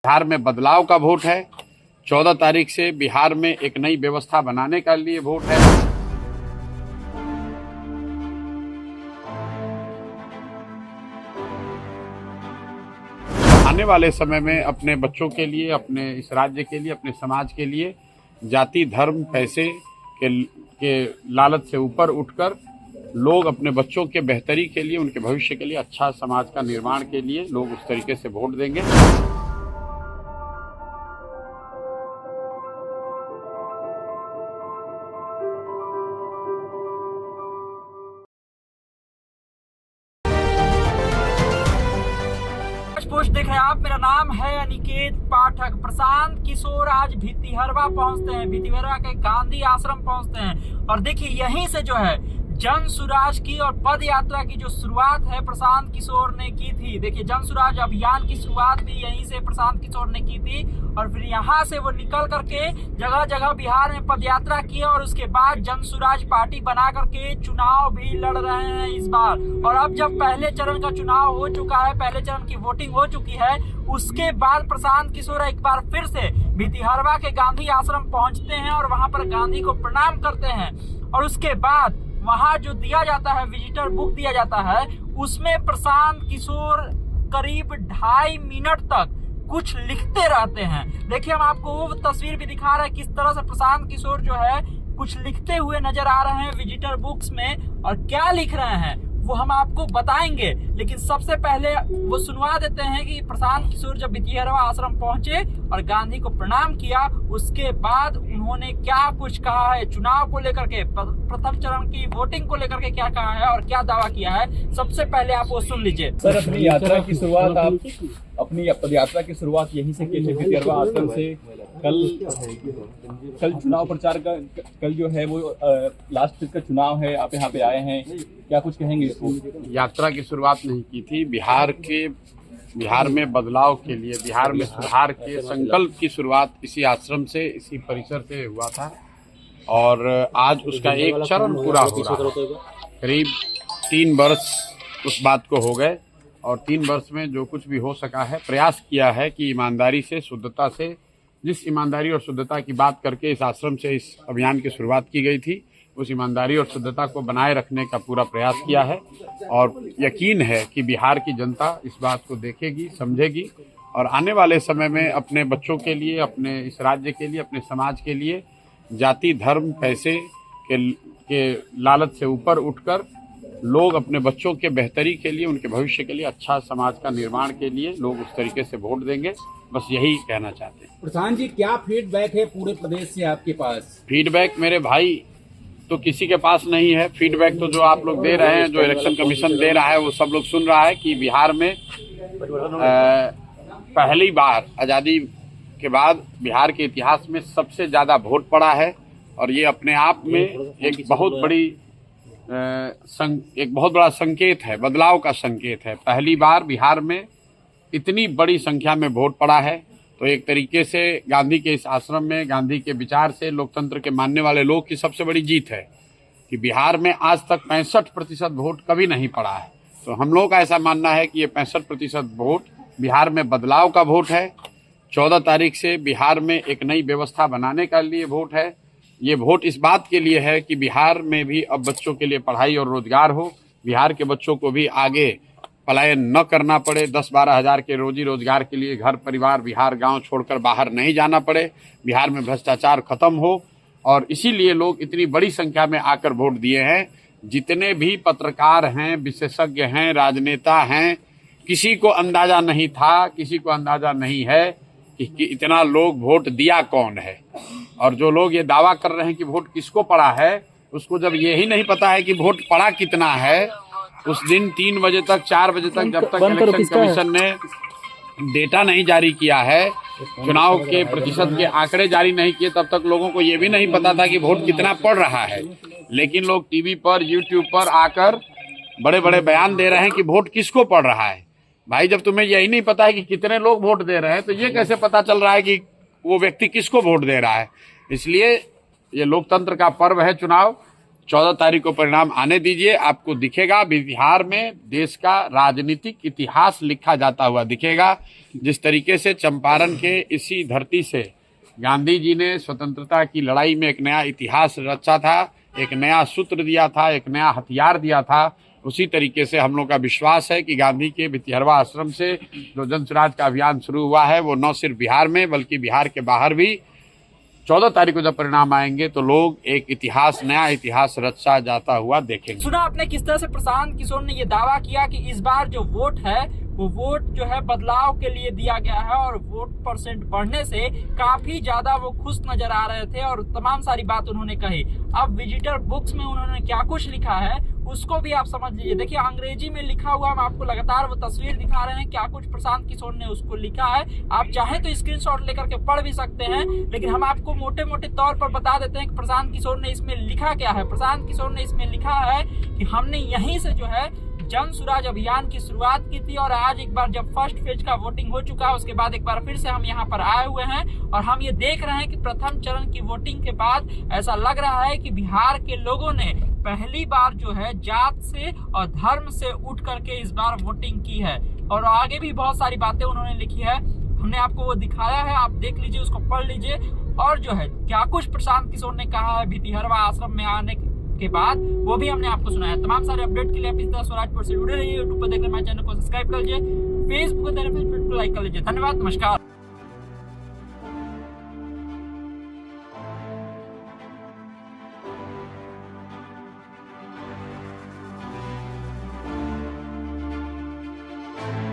बिहार में बदलाव का वोट है। 14 तारीख से बिहार में एक नई व्यवस्था बनाने के लिए वोट है। आने वाले समय में अपने बच्चों के लिए, अपने इस राज्य के लिए, अपने समाज के लिए जाति, धर्म, पैसे के लालच से ऊपर उठकर लोग अपने बच्चों के बेहतरी के लिए, उनके भविष्य के लिए, अच्छा समाज का निर्माण के लिए लोग उस तरीके से वोट देंगे। पोस्ट देख रहे हैं आप। मेरा नाम है अनिकेत पाठक। प्रशांत किशोर आज भितिहरवा पहुंचते हैं, भितिहरवा के गांधी आश्रम पहुंचते हैं और देखिए यहीं से जो है जन सुराज की और पद यात्रा की जो शुरुआत है प्रशांत किशोर ने की थी। देखिए जन सुराज अभियान की शुरुआत भी यहीं से प्रशांत किशोर ने की थी और फिर यहाँ से वो निकल करके जगह जगह बिहार में पद यात्रा की और उसके बाद जन सुराज पार्टी बना करके चुनाव भी लड़ रहे हैं इस बार। और अब जब पहले चरण का चुनाव हो चुका है, पहले चरण की वोटिंग हो चुकी है, उसके बाद प्रशांत किशोर एक बार फिर से भितिहरवा के गांधी आश्रम पहुंचते हैं और वहां पर गांधी को प्रणाम करते हैं और उसके बाद वहां जो दिया जाता है विजिटर बुक दिया जाता है, उसमें प्रशांत किशोर करीब 2.5 मिनट तक कुछ लिखते रहते हैं। देखिए हम आपको वो तस्वीर भी दिखा रहे हैं किस तरह से प्रशांत किशोर जो है कुछ लिखते हुए नजर आ रहे हैं विजिटर बुक्स में, और क्या लिख रहे हैं वो हम आपको बताएंगे। लेकिन सबसे पहले वो सुनवा देते हैं कि प्रशांत किशोर जब भितिहरवा आश्रम पहुंचे और गांधी को प्रणाम किया, उसके बाद उन्होंने क्या कुछ कहा है चुनाव को लेकर के, प्रथम चरण की वोटिंग को लेकर के क्या कहा है और क्या दावा किया है। सबसे पहले आप वो सुन लीजिए। सर, अपनी यात्रा की शुरुआत आप अपनी पदयात्रा की शुरुआत यहीं से की थी, भितिहरवा आश्रम से। कल चुनाव प्रचार का कल जो है वो लास्ट का चुनाव है, आप यहाँ पे आए हैं, क्या कुछ कहेंगे इसको? यात्रा की शुरुआत नहीं की थी। बिहार में बदलाव के लिए, बिहार में सुधार के संकल्प की शुरुआत इसी आश्रम से, इसी परिसर से हुआ था और आज उसका एक चरण पूरा हो रहा है। करीब 3 वर्ष उस बात को हो गए और 3 वर्ष में जो कुछ भी हो सका है, प्रयास किया है कि ईमानदारी से, शुद्धता से, जिस ईमानदारी और शुद्धता की बात करके इस आश्रम से इस अभियान की शुरुआत की गई थी, उस ईमानदारी और शुद्धता को बनाए रखने का पूरा प्रयास किया है। और यकीन है कि बिहार की जनता इस बात को देखेगी, समझेगी और आने वाले समय में अपने बच्चों के लिए, अपने इस राज्य के लिए, अपने समाज के लिए जाति, धर्म, पैसे के लालच से ऊपर उठकर लोग अपने बच्चों के बेहतरी के लिए, उनके भविष्य के लिए, अच्छा समाज का निर्माण के लिए लोग उस तरीके से वोट देंगे। बस यही कहना चाहते हैं। प्रशांत जी, क्या फीडबैक है पूरे प्रदेश से आपके पास? फीडबैक मेरे भाई तो किसी के पास नहीं है। फीडबैक तो जो आप लोग दे रहे हैं, जो इलेक्शन कमीशन दे रहा है, वो सब लोग सुन रहा है कि बिहार में पहली बार आज़ादी के बाद बिहार के इतिहास में सबसे ज़्यादा वोट पड़ा है और ये अपने आप में एक बहुत बड़ा संकेत है, बदलाव का संकेत है। पहली बार बिहार में इतनी बड़ी संख्या में वोट पड़ा है, तो एक तरीके से गांधी के इस आश्रम में, गांधी के विचार से, लोकतंत्र के मानने वाले लोग की सबसे बड़ी जीत है कि बिहार में आज तक 65% वोट कभी नहीं पड़ा है। तो हम लोगों का ऐसा मानना है कि ये 65% वोट बिहार में बदलाव का वोट है। 14 तारीख से बिहार में एक नई व्यवस्था बनाने के लिए वोट है। ये वोट इस बात के लिए है कि बिहार में भी अब बच्चों के लिए पढ़ाई और रोजगार हो, बिहार के बच्चों को भी आगे पलायन न करना पड़े, 10-12 हज़ार के रोजी रोजगार के लिए घर परिवार, बिहार गांव छोड़कर बाहर नहीं जाना पड़े, बिहार में भ्रष्टाचार खत्म हो। और इसीलिए लोग इतनी बड़ी संख्या में आकर वोट दिए हैं। जितने भी पत्रकार हैं, विशेषज्ञ हैं, राजनेता हैं, किसी को अंदाजा नहीं था, किसी को अंदाजा नहीं है कि इतना लोग वोट दिया कौन है। और जो लोग ये दावा कर रहे हैं कि वोट किसको पड़ा है, उसको जब यही नहीं पता है कि वोट पड़ा कितना है, उस दिन 3 बजे तक, 4 बजे तक, जब तक इलेक्शन कमीशन ने डेटा नहीं जारी किया है, चुनाव के प्रतिशत के आंकड़े जारी नहीं किए, तब तक लोगों को ये भी नहीं पता था कि वोट कितना पड़ रहा है। लेकिन लोग टीवी पर, यूट्यूब पर आकर बड़े बड़े बयान दे रहे हैं कि वोट किसको पड़ रहा है। भाई, जब तुम्हें यही नहीं पता है कि कितने लोग वोट दे रहे हैं, तो ये कैसे पता चल रहा है कि वो व्यक्ति किसको वोट दे रहा है? इसलिए ये लोकतंत्र का पर्व है चुनाव। 14 तारीख को परिणाम आने दीजिए, आपको दिखेगा बिहार में देश का राजनीतिक इतिहास लिखा जाता हुआ दिखेगा। जिस तरीके से चंपारण के इसी धरती से गांधी जी ने स्वतंत्रता की लड़ाई में एक नया इतिहास रचा था, एक नया सूत्र दिया था, एक नया हथियार दिया था, उसी तरीके से हम लोग का विश्वास है कि गांधी के भितिहरवा आश्रम से जो जन स्वराज का अभियान शुरू हुआ है वो न सिर्फ बिहार में बल्कि बिहार के बाहर भी 14 तारीख को जब परिणाम आएंगे तो लोग एक इतिहास, नया इतिहास रचा जाता हुआ देखेंगे। सुना आपने किस तरह से प्रशांत किशोर ने ये दावा किया कि इस बार जो वोट है वो वोट जो है बदलाव के लिए दिया गया है और वोट परसेंट बढ़ने से काफी ज्यादा वो खुश नजर आ रहे थे और तमाम सारी बात उन्होंने कही। अब विजिटर बुक्स में उन्होंने क्या कुछ लिखा है उसको भी आप समझ लीजिए। देखिए अंग्रेजी में लिखा हुआ, हम आपको लगातार वो तस्वीर दिखा रहे हैं, क्या कुछ प्रशांत किशोर ने उसको लिखा है। आप चाहें तो स्क्रीनशॉट लेकर के पढ़ भी सकते हैं, लेकिन हम आपको मोटे मोटे तौर पर बता देते हैं कि प्रशांत किशोर ने इसमें लिखा क्या है। प्रशांत किशोर ने इसमें लिखा है कि हमने यहीं से जो है जन स्वराज अभियान की शुरुआत की थी और आज एक बार जब फर्स्ट फेज का वोटिंग हो चुका है उसके बाद एक बार फिर से हम यहाँ पर आए हुए हैं और हम ये देख रहे हैं कि प्रथम चरण की वोटिंग के बाद ऐसा लग रहा है कि बिहार के लोगों ने पहली बार जो है जात से और धर्म से उठ करके इस बार वोटिंग की है। और आगे भी बहुत सारी बातें उन्होंने लिखी है, हमने आपको वो दिखाया है, आप देख लीजिए, उसको पढ़ लीजिए। और जो है क्या कुछ प्रशांत किशोर ने कहा है भितिहरवा आश्रम में आने के बाद वो भी हमने आपको सुनाया। तमाम सारे अपडेट के लिए आप इस तरह स्वराजपुर से जुड़े रहिए। यूट्यूब पर देख रहे हमारे चैनल को सब्सक्राइब कर लीजिए, फेसबुक पर देख रहे हैं फेसबुक को लाइक कर लीजिए। धन्यवाद, नमस्कार।